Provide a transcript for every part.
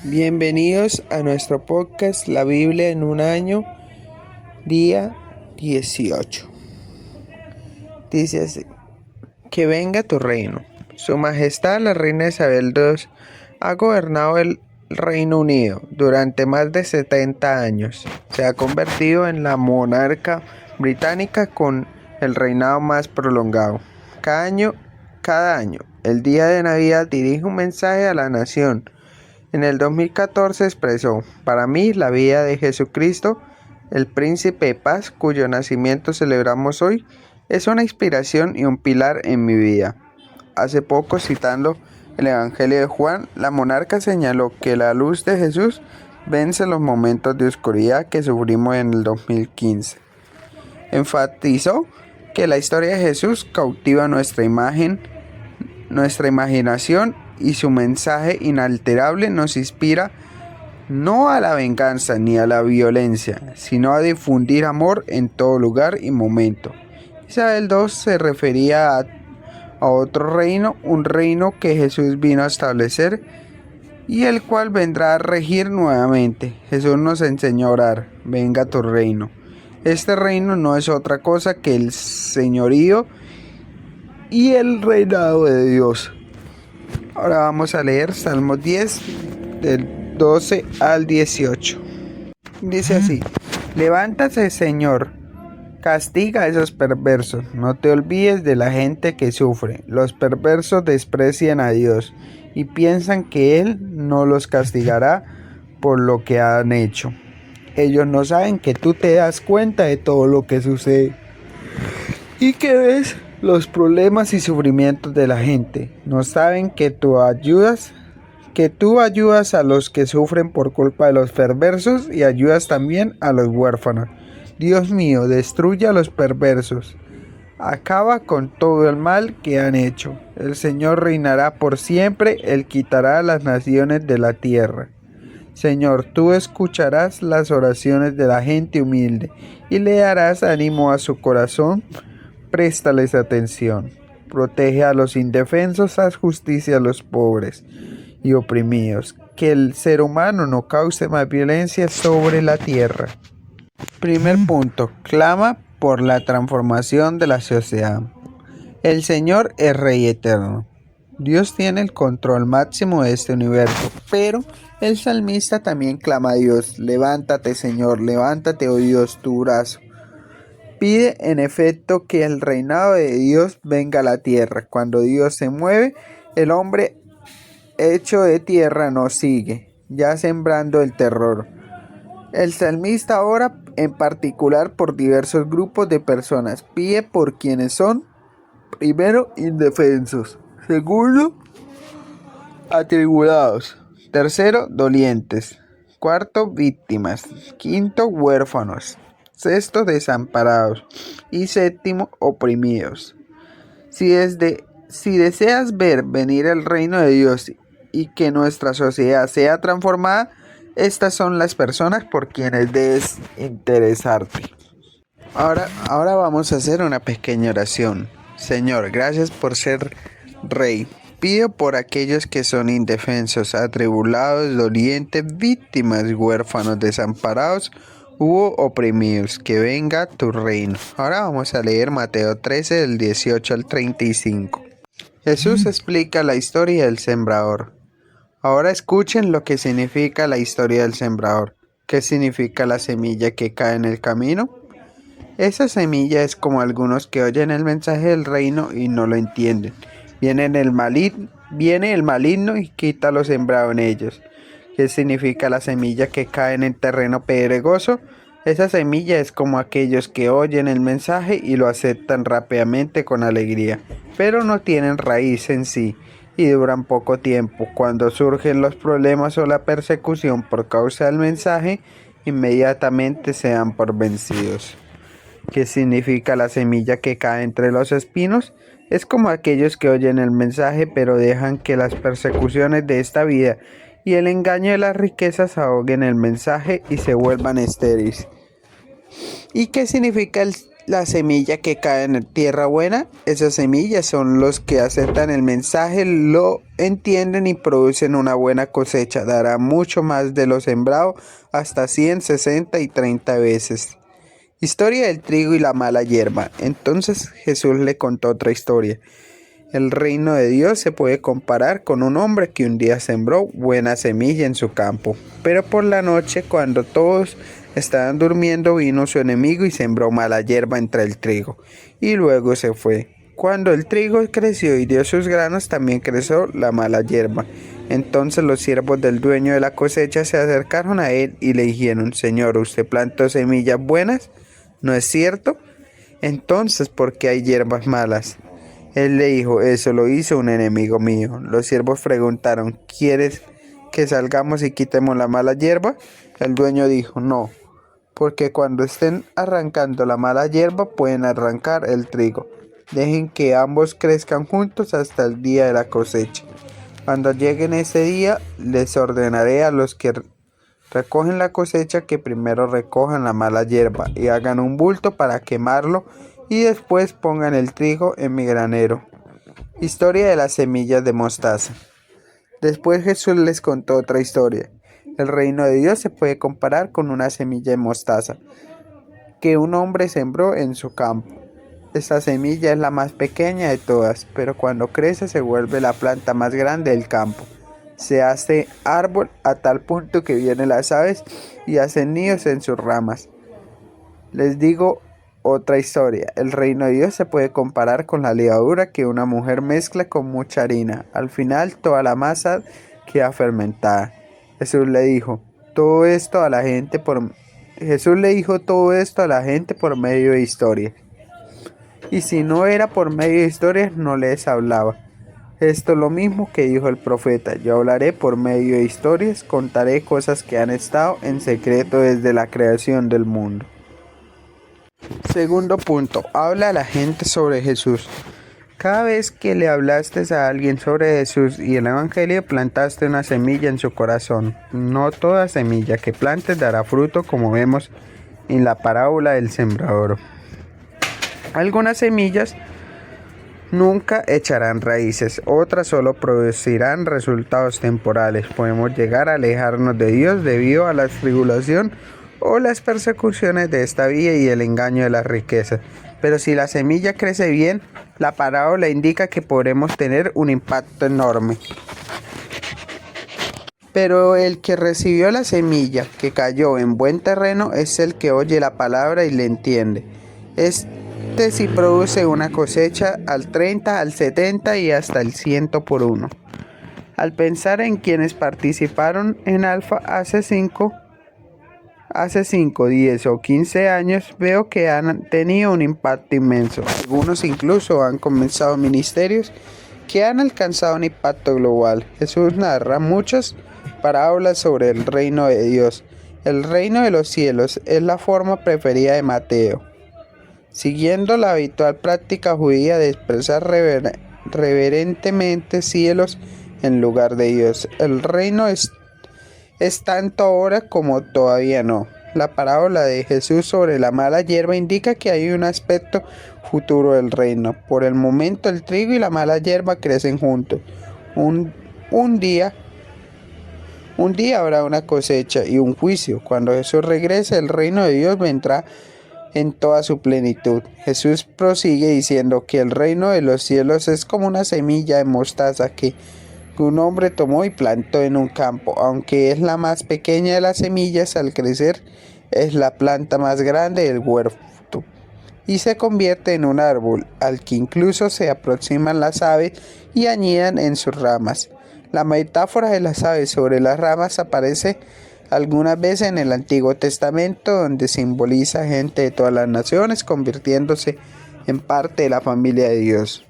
Bienvenidos a nuestro podcast La Biblia en un año, día 18. Dice así: que venga tu reino. Su Majestad la Reina Isabel II ha gobernado el Reino Unido durante más de 70 años. Se ha convertido en la monarca británica con el reinado más prolongado. Cada año, el día de Navidad dirige un mensaje a la nación. En el 2014 expresó: para mí, la vida de Jesucristo, el Príncipe de Paz, cuyo nacimiento celebramos hoy, es una inspiración y un pilar en mi vida. Hace poco, citando el Evangelio de Juan, la monarca señaló que la luz de Jesús vence los momentos de oscuridad que sufrimos en el 2015. Enfatizó que la historia de Jesús cautiva nuestra imaginación, y su mensaje inalterable nos inspira no a la venganza ni a la violencia, sino a difundir amor en todo lugar y momento. Isabel II se refería a otro reino, un reino que Jesús vino a establecer y el cual vendrá a regir nuevamente. Jesús nos enseñó a orar: venga tu reino. Este reino no es otra cosa que el señorío y el reinado de Dios. Ahora vamos a leer Salmos 10 del 12 al 18. Dice así: levántate, Señor, castiga a esos perversos, no te olvides de la gente que sufre. Los perversos desprecian a Dios y piensan que Él no los castigará por lo que han hecho. Ellos no saben que tú te das cuenta de todo lo que sucede y que ves los problemas y sufrimientos de la gente. No saben que tú ayudas a los que sufren por culpa de los perversos y ayudas también a los huérfanos. Dios mío, destruye a los perversos. Acaba con todo el mal que han hecho. El Señor reinará por siempre, Él quitará a las naciones de la tierra. Señor, tú escucharás las oraciones de la gente humilde y le darás ánimo a su corazón. Préstales atención. Protege a los indefensos, haz justicia a los pobres y oprimidos. Que el ser humano no cause más violencia sobre la tierra. Primer punto: clama por la transformación de la sociedad. El Señor es Rey eterno. Dios tiene el control máximo de este universo, pero el salmista también clama a Dios: levántate, Señor, levántate, oh Dios, tu brazo. Pide en efecto que el reinado de Dios venga a la tierra. Cuando Dios se mueve, el hombre hecho de tierra no sigue, ya sembrando el terror. El salmista ora en particular por diversos grupos de personas. Pide por quienes son: primero, indefensos; segundo, atribulados; tercero, dolientes; cuarto, víctimas; quinto, huérfanos; sexto, desamparados; y séptimo, oprimidos. Si deseas ver venir el reino de Dios y que nuestra sociedad sea transformada, estas son las personas por quienes debes interesarte. Ahora vamos a hacer una pequeña oración. Señor, gracias por ser Rey. Pido por aquellos que son indefensos, atribulados, dolientes, víctimas, huérfanos, desamparados u oprimidos, que venga tu reino. Ahora vamos a leer Mateo 13 del 18 al 35. Jesús explica la historia del sembrador. Ahora escuchen lo que significa la historia del sembrador. ¿Qué significa la semilla que cae en el camino? Esa semilla es como algunos que oyen el mensaje del reino y no lo entienden. Viene el maligno y quita lo sembrado en ellos. ¿Qué significa la semilla que cae en el terreno pedregoso? Esa semilla es como aquellos que oyen el mensaje y lo aceptan rápidamente con alegría, pero no tienen raíz en sí y duran poco tiempo. Cuando surgen los problemas o la persecución por causa del mensaje, inmediatamente se dan por vencidos. ¿Qué significa la semilla que cae entre los espinos? Es como aquellos que oyen el mensaje pero dejan que las persecuciones de esta vida y el engaño de las riquezas ahoguen el mensaje y se vuelvan estériles. ¿Y qué significa la semilla que cae en tierra buena. Esas semillas son los que aceptan el mensaje, lo entienden y producen una buena cosecha. Dará mucho más de lo sembrado, hasta 100, 60 y 30 veces. Historia del trigo y la mala hierba. Entonces Jesús le contó otra historia. El reino de Dios se puede comparar con un hombre que un día sembró buena semilla en su campo, pero por la noche, cuando todos estaban durmiendo, vino su enemigo y sembró mala hierba entre el trigo, y luego se fue. Cuando el trigo creció y dio sus granos, también creció la mala hierba. Entonces los siervos del dueño de la cosecha se acercaron a él y le dijeron: Señor, ¿usted plantó semillas buenas? ¿No es cierto? Entonces, ¿por qué hay hierbas malas? Él le dijo: eso lo hizo un enemigo mío. Los siervos preguntaron: ¿quieres que salgamos y quitemos la mala hierba? El dueño dijo: no, porque cuando estén arrancando la mala hierba pueden arrancar el trigo. Dejen que ambos crezcan juntos hasta el día de la cosecha. Cuando lleguen ese día, les ordenaré a los que recogen la cosecha que primero recojan la mala hierba y hagan un bulto para quemarlo, y después pongan el trigo en mi granero. Historia de las semillas de mostaza. Después Jesús les contó otra historia. El reino de Dios se puede comparar con una semilla de mostaza que un hombre sembró en su campo. Esta semilla es la más pequeña de todas, pero cuando crece se vuelve la planta más grande del campo. Se hace árbol a tal punto que vienen las aves y hacen nidos en sus ramas. Les digo otra historia. El reino de Dios se puede comparar con la levadura que una mujer mezcla con mucha harina. Al final toda la masa queda fermentada. Jesús le dijo todo esto a la gente por medio de historias. Y si no era por medio de historias, no les hablaba. Esto es lo mismo que dijo el profeta: yo hablaré por medio de historias, contaré cosas que han estado en secreto desde la creación del mundo. Segundo punto, habla a la gente sobre Jesús. Cada vez que le hablaste a alguien sobre Jesús y el Evangelio, plantaste una semilla en su corazón. No toda semilla que plantes dará fruto, como vemos en la parábola del sembrador. Algunas semillas nunca echarán raíces, otras solo producirán resultados temporales. Podemos llegar a alejarnos de Dios debido a la tribulación o las persecuciones de esta vida y el engaño de las riquezas. Pero si la semilla crece bien, la parábola indica que podremos tener un impacto enorme. Pero el que recibió la semilla que cayó en buen terreno es el que oye la palabra y le entiende. Este sí produce una cosecha al 30, al 70 y hasta el 100 por uno. Al pensar en quienes participaron en Alfa hace 5, 10 o 15 años, veo que han tenido un impacto inmenso. Algunos incluso han comenzado ministerios que han alcanzado un impacto global. Jesús narra muchas parábolas sobre el reino de Dios. El reino de los cielos es la forma preferida de Mateo, siguiendo la habitual práctica judía de expresar reverentemente cielos en lugar de Dios. El reino es tanto ahora como todavía no. La parábola de Jesús sobre la mala hierba indica que hay un aspecto futuro del reino. Por el momento el trigo y la mala hierba crecen juntos. Un día habrá una cosecha y un juicio. Cuando Jesús regrese, el reino de Dios vendrá en toda su plenitud. Jesús prosigue diciendo que el reino de los cielos es como una semilla de mostaza que un hombre tomó y plantó en un campo. Aunque es la más pequeña de las semillas, al crecer es la planta más grande del huerto y se convierte en un árbol al que incluso se aproximan las aves y anidan en sus ramas. La metáfora de las aves sobre las ramas aparece algunas veces en el Antiguo Testamento, donde simboliza gente de todas las naciones convirtiéndose en parte de la familia de Dios.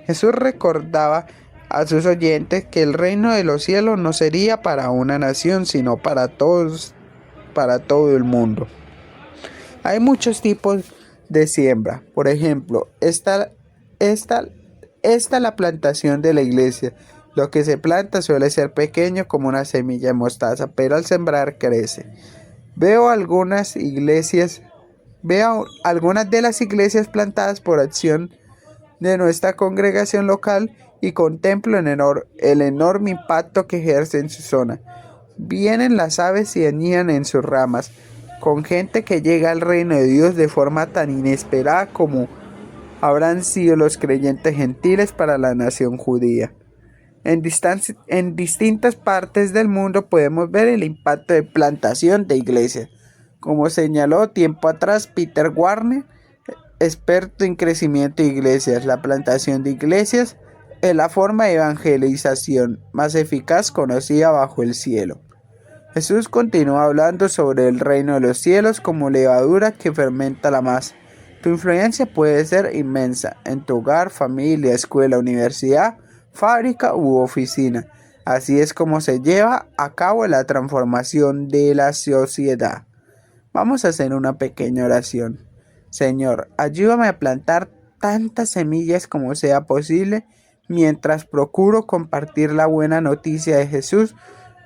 Jesús recordaba a sus oyentes que el reino de los cielos no sería para una nación, sino para todos, para todo el mundo. Hay muchos tipos de siembra. Por ejemplo, esta la plantación de la iglesia. Lo que se planta suele ser pequeño como una semilla de mostaza, pero al sembrar crece. Veo algunas iglesias Vea algunas de las iglesias plantadas por acción de nuestra congregación local y contemplo el enorme impacto que ejerce en su zona. Vienen las aves y anían en sus ramas, con gente que llega al reino de Dios de forma tan inesperada como habrán sido los creyentes gentiles para la nación judía. En distintas partes del mundo podemos ver el impacto de plantación de iglesias. Como señaló tiempo atrás Peter Warner, experto en crecimiento de iglesias, la plantación de iglesias es la forma de evangelización más eficaz conocida bajo el cielo. Jesús continúa hablando sobre el reino de los cielos como levadura que fermenta la masa. Tu influencia puede ser inmensa en tu hogar, familia, escuela, universidad, fábrica u oficina. Así es como se lleva a cabo la transformación de la sociedad. Vamos a hacer una pequeña oración. Señor, ayúdame a plantar tantas semillas como sea posible mientras procuro compartir la buena noticia de Jesús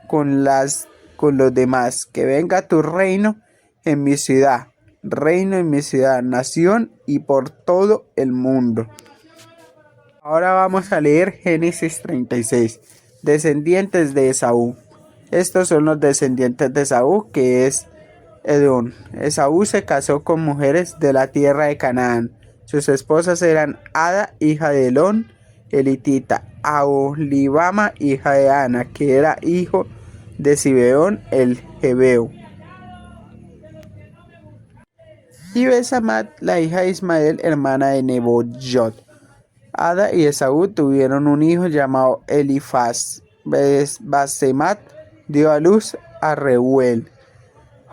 con los demás. Que venga tu reino en mi ciudad, nación y por todo el mundo. Ahora vamos a leer Génesis 36. Descendientes de Esaú. Estos son los descendientes de Esaú, que es Edom. Esaú se casó con mujeres de la tierra de Canaán. Sus esposas eran Ada, hija de Elón, elitita, Aholibama, hija de Ana, que era hijo de Zibeón el Jebeo, y Besamat, la hija de Ismael, hermana de Nebayot. Ada y Esaú tuvieron un hijo llamado Elifaz. Basemat dio a luz a Reuel.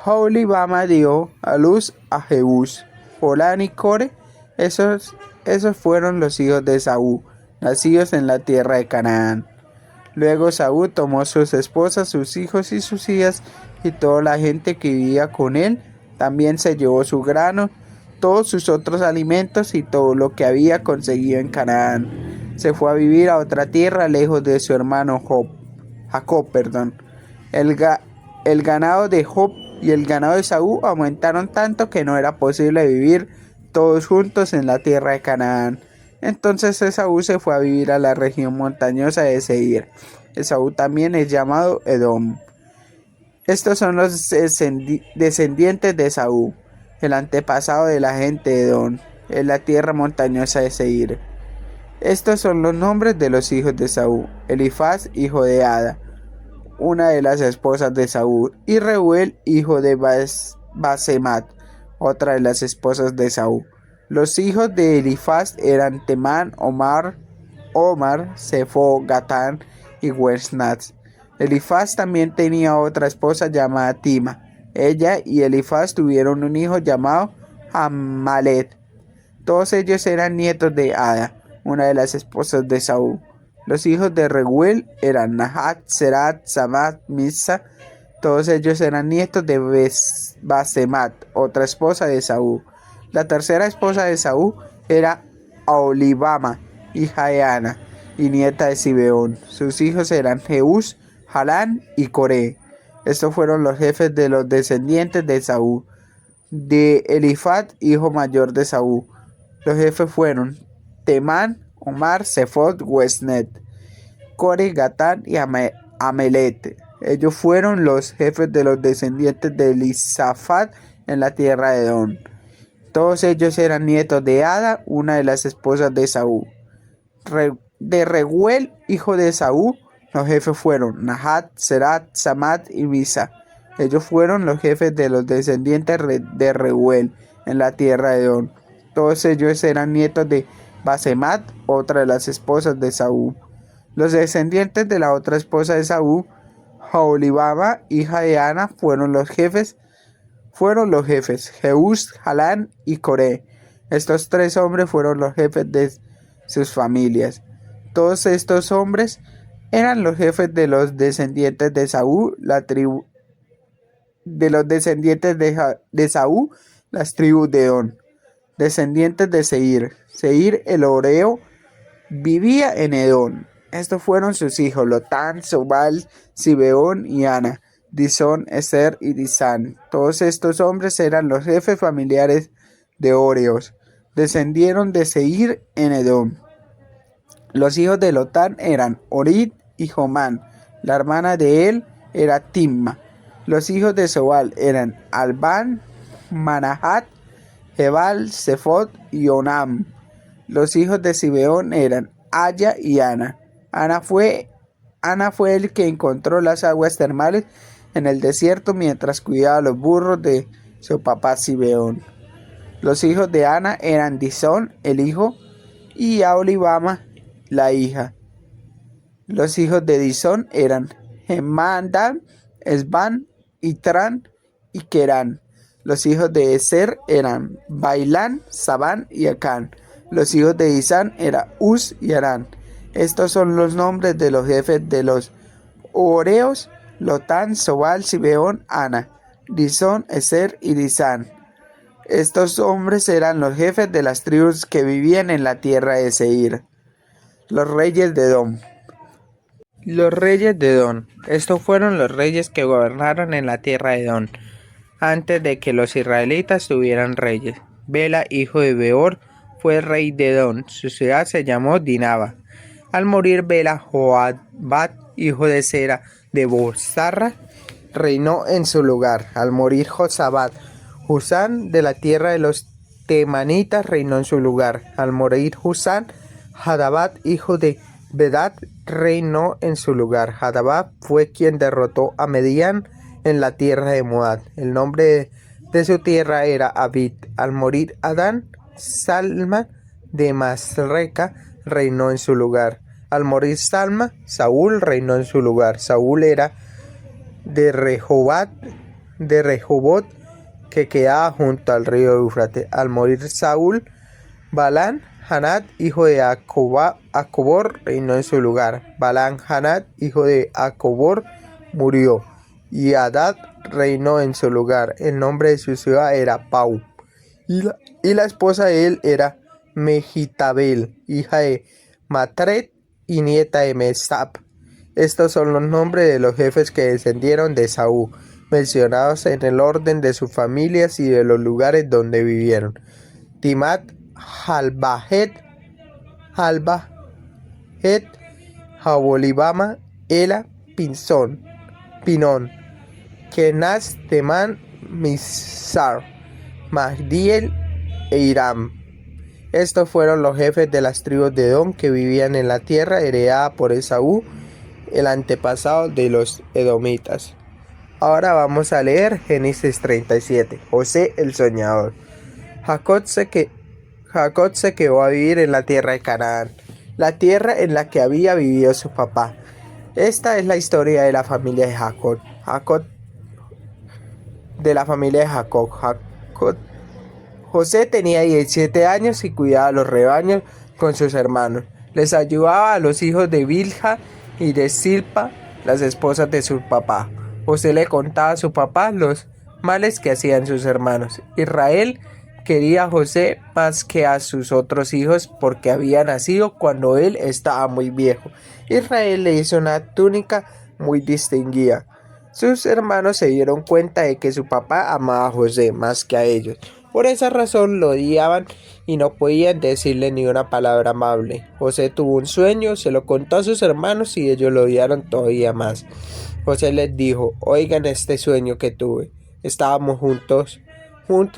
Aholibama dio a luz a Jeús. Jolán y Core, esos fueron los hijos de Esaú, nacidos en la tierra de Canaán. Luego Esaú tomó sus esposas, sus hijos y sus hijas, y toda la gente que vivía con él. También se llevó su grano, todos sus otros alimentos y todo lo que había conseguido en Canaán. Se fue a vivir a otra tierra lejos de su hermano Jacob. El ganado de Job y el ganado de Esaú aumentaron tanto que no era posible vivir todos juntos en la tierra de Canaán. Entonces Esaú se fue a vivir a la región montañosa de Seir. Esaú también es llamado Edom. Estos son los descendientes de Esaú, el antepasado de la gente de Edom, en la tierra montañosa de Seir. Estos son los nombres de los hijos de Esaú: Elifaz, hijo de Ada, una de las esposas de Esaú, y Reuel, hijo de Basemat, otra de las esposas de Esaú. Los hijos de Elifaz eran Temán, Omar, Sefo, Gatán y Wesnat. Elifaz también tenía otra esposa llamada Tima. Ella y Elifaz tuvieron un hijo llamado Amalet. Todos ellos eran nietos de Ada, una de las esposas de Esaú. Los hijos de Reuel eran Nahat, Serat, Samat, Misa. Todos ellos eran nietos de Basemat, otra esposa de Esaú. La tercera esposa de Esaú era Aholibama, hija de Ana y nieta de Zibeón. Sus hijos eran Jeús, Jalán y Coré. Estos fueron los jefes de los descendientes de Esaú. De Elifaz, hijo mayor de Esaú, los jefes fueron Temán, Omar, Sefot, Wesnet, Core, Gatán y Amelet. Ellos fueron los jefes de los descendientes de Elisafat en la tierra de Edom. Todos ellos eran nietos de Ada, una de las esposas de Esaú. De Reuel, hijo de Esaú, los jefes fueron Nahat, Serat, Samat y Misa. Ellos fueron los jefes de los descendientes de Reuel en la tierra de Edom. Todos ellos eran nietos de Basemat, otra de las esposas de Esaú. Los descendientes de la otra esposa de Esaú, Aholibama, hija de Ana, fueron los jefes Jeús, Jalán y Coré. Estos tres hombres fueron los jefes de sus familias. Todos estos hombres eran los jefes de los descendientes de Esaú, las tribus de Edom. Descendientes de Seir. Seir el Oreo vivía en Edom. Estos fueron sus hijos, Lotán, Sobal, Zibeón y Ana. Disón, Ezer y Disán. Todos estos hombres eran los jefes familiares de Oreos. Descendieron de Seir en Edom. Los hijos de Lotán eran Orid y Jomán. La hermana de él era Timma. Los hijos de Sobal eran Albán, Manahat, Jebal, Sefot y Onam. Los hijos de Sibeón eran Aya y Ana. Ana fue el que encontró las aguas termales en el desierto mientras cuidaba los burros de su papá Sibeón. Los hijos de Ana eran Disón, el hijo, y Aholibama, la hija. Los hijos de Disón eran Gemandán, Esban, Itran y Querán. Los hijos de Ezer eran Bailán, Sabán y Acán. Los hijos de Disán eran Uz y Arán. Estos son los nombres de los jefes de los Oreos: Lotán, Sobal, Sibeón, Ana, Disón, Ezer y Disán. Estos hombres eran los jefes de las tribus que vivían en la tierra de Seir. Los reyes de Edom. Los reyes de Edom. Estos fueron los reyes que gobernaron en la tierra de Edom, antes de que los israelitas tuvieran reyes. Bela, hijo de Beor, fue rey de Edom. Su ciudad se llamó Dinaba. Al morir Bela, Joabat, hijo de Sera de Bozarra, reinó en su lugar. Al morir Josabat, Husán de la tierra de los temanitas reinó en su lugar. Al morir Husán, Hadabat, hijo de Bedad, reinó en su lugar. Hadabat fue quien derrotó a Medián en la tierra de Moab. El nombre de su tierra era Abid. Al morir Adán, Salma de Masreca reinó en su lugar. Al morir Salma, Saúl reinó en su lugar. Saúl era de Rehobot, que quedaba junto al río Éufrates. Al morir Saúl, Balán Hanad, hijo de Acobor, reinó en su lugar. Balán Hanad, hijo de Acobor, murió, y Hadad reinó en su lugar. El nombre de su ciudad era Pau, y la esposa de él era Megitabel, hija de Matred y nieta de Mesap. Estos son los nombres de los jefes que descendieron de Saúl, mencionados en el orden de sus familias y de los lugares donde vivieron: Timat, Halbahet, Jabolibama, Ela, Pinón, Kenaz, Temán, Misar, Magdiel e Iram. Estos fueron los jefes de las tribus de Edom que vivían en la tierra heredada por Esaú, el antepasado de los edomitas. Ahora vamos a leer Génesis 37. José el soñador. Jacob se quedó a vivir en la tierra de Canaán, la tierra en la que había vivido su papá. Esta es la historia de la familia de Jacob. José tenía 17 años y cuidaba los rebaños con sus hermanos. Les ayudaba a los hijos de Bilha y de Silpa, las esposas de su papá. José le contaba a su papá los males que hacían sus hermanos. Israel quería a José más que a sus otros hijos porque había nacido cuando él estaba muy viejo. Israel le hizo una túnica muy distinguida. Sus hermanos se dieron cuenta de que su papá amaba a José más que a ellos. Por esa razón lo odiaban y no podían decirle ni una palabra amable. José tuvo un sueño, se lo contó a sus hermanos y ellos lo odiaron todavía más. José les dijo: oigan este sueño que tuve. Estábamos juntos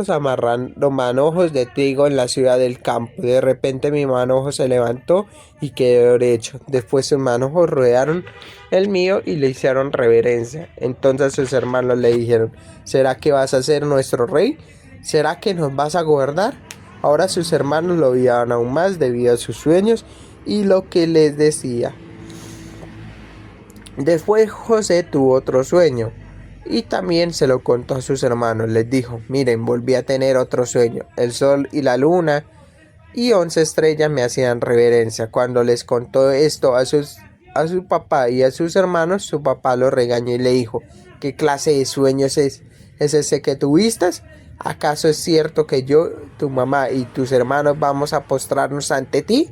amarrando manojos de trigo en la ciudad del campo. De repente mi manojo se levantó y quedó derecho. Después sus manojos rodearon el mío y le hicieron reverencia. Entonces sus hermanos le dijeron: ¿será que vas a ser nuestro rey? ¿Será que nos vas a gobernar? Ahora sus hermanos lo odiaban aún más debido a sus sueños y lo que les decía. Después José tuvo otro sueño y también se lo contó a sus hermanos. Les dijo: miren, volví a tener otro sueño. El sol y la luna y 11 estrellas me hacían reverencia. Cuando les contó esto a su papá y a sus hermanos, su papá lo regañó y le dijo: ¿qué clase de sueño es ese que tuviste? ¿Acaso es cierto que yo, tu mamá y tus hermanos vamos a postrarnos ante ti?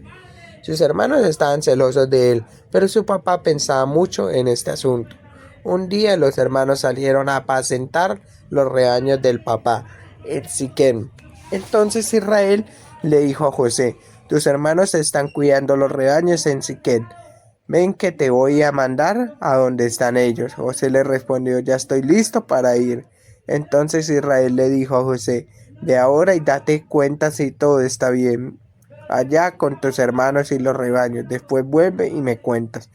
Sus hermanos estaban celosos de él, pero su papá pensaba mucho en este asunto. Un día los hermanos salieron a apacentar los rebaños del papá en Siquem. Entonces Israel le dijo a José: tus hermanos están cuidando los rebaños en Siquem. Ven que te voy a mandar a donde están ellos. José le respondió: ya estoy listo para ir. Entonces Israel le dijo a José: ve ahora y date cuenta si todo está bien allá con tus hermanos y los rebaños. Después vuelve y me cuentas.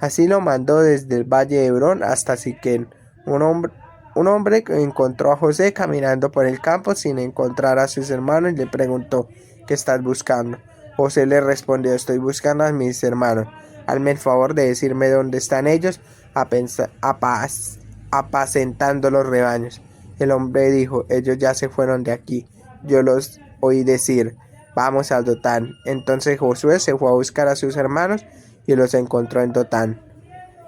Así lo mandó desde el valle de Hebrón hasta Siquem. Un hombre encontró a José caminando por el campo sin encontrar a sus hermanos y le preguntó: ¿qué estás buscando? José le respondió: estoy buscando a mis hermanos. Hazme el favor de decirme dónde están ellos apacentando los rebaños. El hombre dijo: ellos ya se fueron de aquí. Yo los oí decir: vamos a Dotán. Entonces Josué se fue a buscar a sus hermanos y los encontró en Dotán.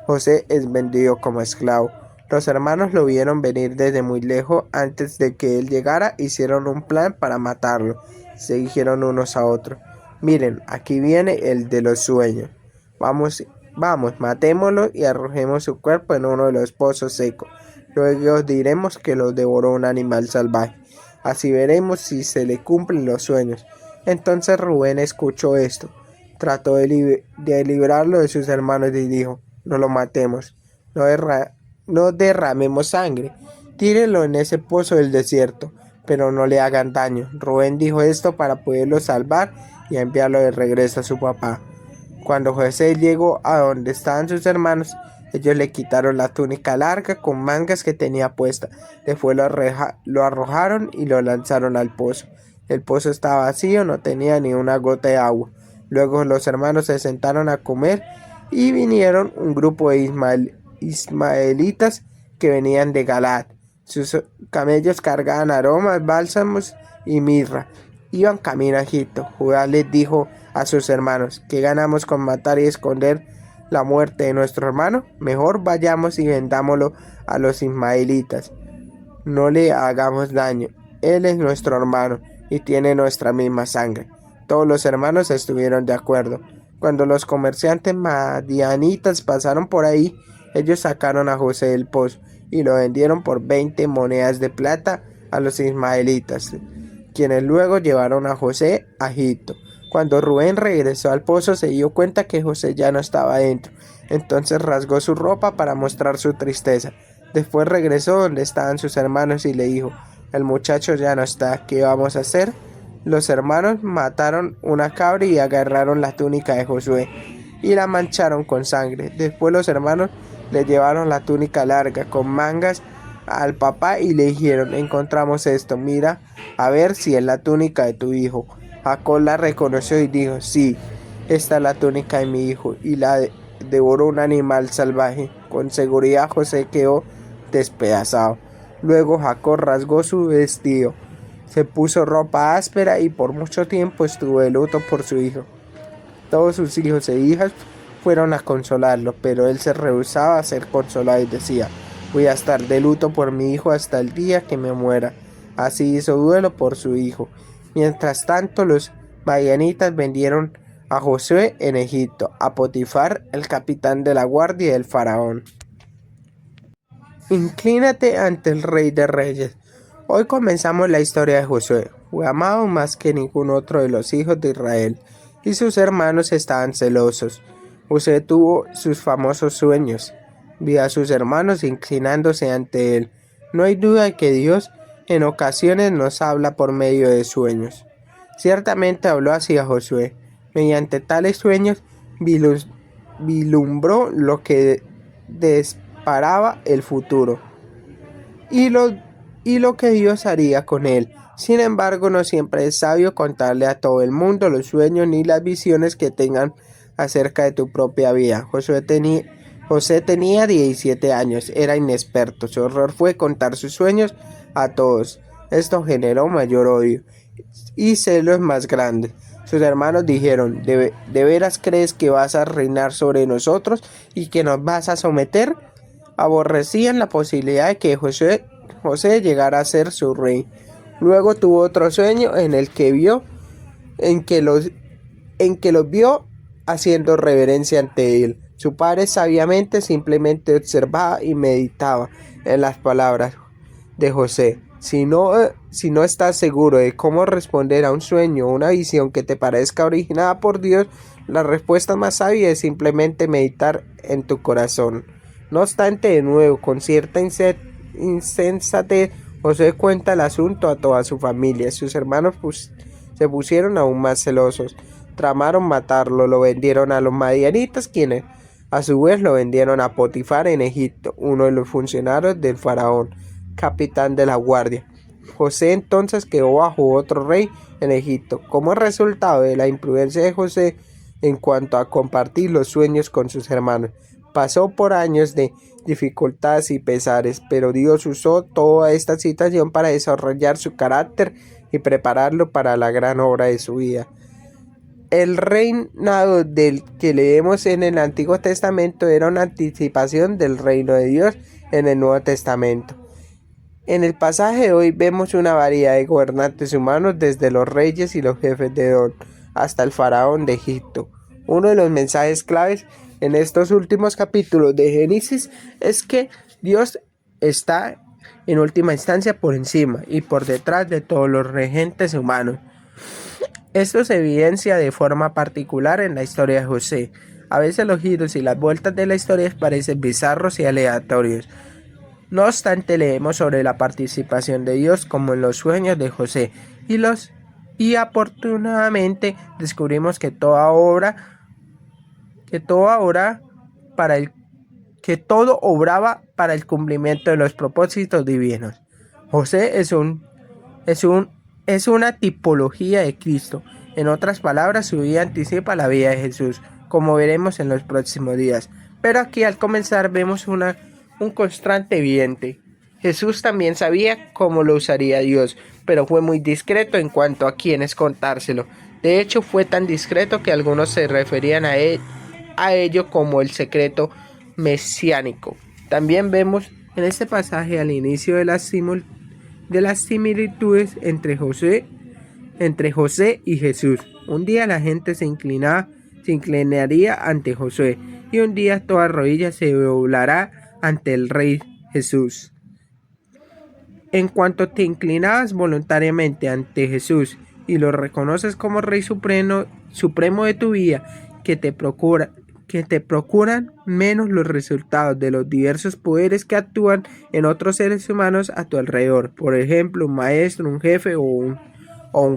José es vendido como esclavo. Los hermanos lo vieron venir desde muy lejos. Antes de que él llegara, hicieron un plan para matarlo. Se dijeron unos a otros: miren, aquí viene el de los sueños. Vamos, matémoslo y arrojemos su cuerpo en uno de los pozos secos. Luego os diremos que lo devoró un animal salvaje. Así veremos si se le cumplen los sueños. Entonces Rubén escuchó esto. Trató de librarlo de sus hermanos y dijo: no lo matemos, no derramemos sangre, tírenlo en ese pozo del desierto, pero no le hagan daño. Rubén dijo esto para poderlo salvar y enviarlo de regreso a su papá. Cuando José llegó a donde estaban sus hermanos, ellos le quitaron la túnica larga con mangas que tenía puesta. Después lo arrojaron y lo lanzaron al pozo. El pozo estaba vacío, no tenía ni una gota de agua. Luego los hermanos se sentaron a comer y vinieron un grupo de ismaelitas que venían de Galaad. Sus camellos cargaban aromas, bálsamos y mirra. Iban camino a Egipto. Judá les dijo a sus hermanos: ¿qué ganamos con matar y esconder la muerte de nuestro hermano? Mejor vayamos y vendámoslo a los ismaelitas. No le hagamos daño. Él es nuestro hermano y tiene nuestra misma sangre. Todos los hermanos estuvieron de acuerdo. Cuando los comerciantes madianitas pasaron por ahí, ellos sacaron a José del pozo y lo vendieron por 20 monedas de plata a los ismaelitas, quienes luego llevaron a José a Egipto. Cuando Rubén regresó al pozo, se dio cuenta que José ya no estaba dentro. Entonces rasgó su ropa para mostrar su tristeza. Después regresó donde estaban sus hermanos y le dijo: el muchacho ya no está, ¿qué vamos a hacer? Los hermanos mataron una cabra y agarraron la túnica de Josué y la mancharon con sangre. Después los hermanos le llevaron la túnica larga con mangas al papá y le dijeron: encontramos esto, mira a ver si es la túnica de tu hijo. Jacob la reconoció y dijo: sí, esta es la túnica de mi hijo, y la devoró un animal salvaje. Con seguridad José quedó despedazado. Luego Jacob rasgó su vestido, se puso ropa áspera y por mucho tiempo estuvo de luto por su hijo. Todos sus hijos e hijas fueron a consolarlo, pero él se rehusaba a ser consolado y decía: voy a estar de luto por mi hijo hasta el día que me muera. Así hizo duelo por su hijo. Mientras tanto, los madianitas vendieron a Josué en Egipto a Potifar, el capitán de la guardia del faraón. Inclínate ante el Rey de Reyes. Hoy comenzamos la historia de Josué. Fue amado más que ningún otro de los hijos de Israel, y sus hermanos estaban celosos. Josué tuvo sus famosos sueños. Vio a sus hermanos inclinándose ante él. No hay duda de que Dios en ocasiones nos habla por medio de sueños. Ciertamente habló así a Josué. Mediante tales sueños vislumbró lo que disparaba el futuro y lo que Dios haría con él. Sin embargo, no siempre es sabio contarle a todo el mundo los sueños ni las visiones que tengan acerca de tu propia vida. José tenía 17 años, era inexperto. Su error fue contar sus sueños a todos. Esto generó mayor odio y celos más grandes. Sus hermanos dijeron: ¿De veras crees que vas a reinar sobre nosotros y que nos vas a someter? Aborrecían la posibilidad de que José llegara a ser su rey. Luego tuvo otro sueño en que los vio haciendo reverencia ante él. Su padre sabiamente simplemente observaba y meditaba en las palabras de José. Si no estás seguro de cómo responder a un sueño o una visión que te parezca originada por Dios, la respuesta más sabia es simplemente meditar en tu corazón. No obstante, de nuevo, con cierta insensatez, José cuenta el asunto a toda su familia. Sus hermanos se pusieron aún más celosos. Tramaron matarlo, lo vendieron a los madianitas, quienes a su vez lo vendieron a Potifar en Egipto, uno de los funcionarios del faraón, capitán de la guardia. José entonces quedó bajo otro rey en Egipto. Como resultado de la imprudencia de José en cuanto a compartir los sueños con sus hermanos, pasó por años de dificultades y pesares, pero Dios usó toda esta situación para desarrollar su carácter y prepararlo para la gran obra de su vida. El reinado del que leemos en el Antiguo Testamento era una anticipación del reino de Dios en el Nuevo Testamento. En el pasaje de hoy vemos una variedad de gobernantes humanos, desde los reyes y los jefes de Edom hasta el faraón de Egipto. Uno de los mensajes claves en estos últimos capítulos de Génesis es que Dios está en última instancia por encima y por detrás de todos los regentes humanos. Esto se evidencia de forma particular en la historia de José. A veces los giros y las vueltas de la historia parecen bizarros y aleatorios. No obstante, leemos sobre la participación de Dios como en los sueños de José y afortunadamente descubrimos que todo obraba para el cumplimiento de los propósitos divinos. José es una tipología de Cristo. En otras palabras, su vida anticipa la vida de Jesús, como veremos en los próximos días. Pero aquí al comenzar vemos un constante evidente. Jesús también sabía cómo lo usaría Dios, pero fue muy discreto en cuanto a quiénes contárselo. De hecho, fue tan discreto que algunos se referían a ello como el secreto mesiánico. También vemos en este pasaje al inicio de las similitudes entre José y Jesús. Un día la gente se inclinaría ante José, y un día toda rodilla se doblará ante el Rey Jesús. En cuanto te inclinabas voluntariamente ante Jesús y lo reconoces como Rey supremo de tu vida, que te procuran menos los resultados de los diversos poderes que actúan en otros seres humanos a tu alrededor, por ejemplo, un maestro, un jefe o un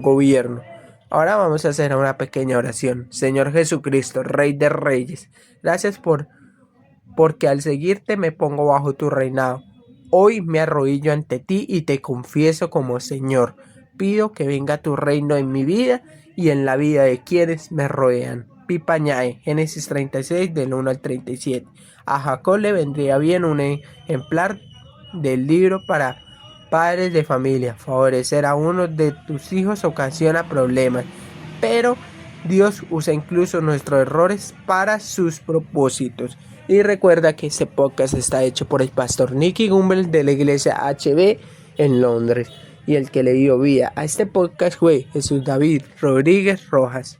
gobierno. Ahora vamos a hacer una pequeña oración. Señor Jesucristo, Rey de Reyes, gracias porque al seguirte me pongo bajo tu reinado. Hoy me arrodillo ante ti y te confieso como Señor. Pido que venga tu reino en mi vida y en la vida de quienes me rodean. Pipañae, Génesis 36 del 1 al 37. A Jacob le vendría bien un ejemplar del libro para padres de familia. Favorecer a uno de tus hijos ocasiona problemas, pero Dios usa incluso nuestros errores para sus propósitos. Y recuerda que este podcast está hecho por el pastor Nicky Gumbel de la iglesia HB en Londres. Y el que le dio vida a este podcast fue Jesús David Rodríguez Rojas.